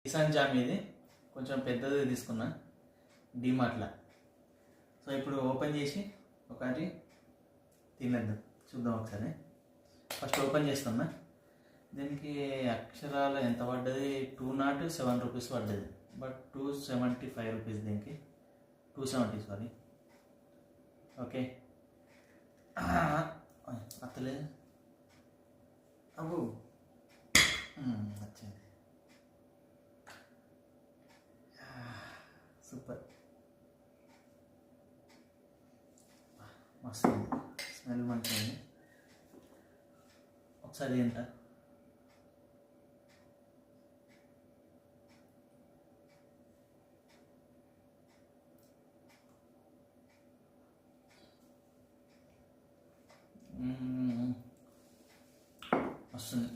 Kisan jam ఇది కొంచెం పెద్దది తీసుకున్నా డిమార్ట్లో. సో ఇప్పుడు ఓపెన్ చేసి ఒకటి తినేద్దాం, చూద్దాం ఒకసారి. ఫస్ట్ ఓపెన్ చేస్తున్నా. దీనికి అక్షరాలు ఎంత పడ్డది, 207 రూపీస్ పడ్డది. బట్ 275 రూపీస్ దీనికి, 270 సారీ. ఓకే అత్తలేదు అబ్బు వచ్చింది. సూపర్, మస్తు స్మెల్ మంచిగా ఉంది. ఒకసారి ఏంట వస్తుంది.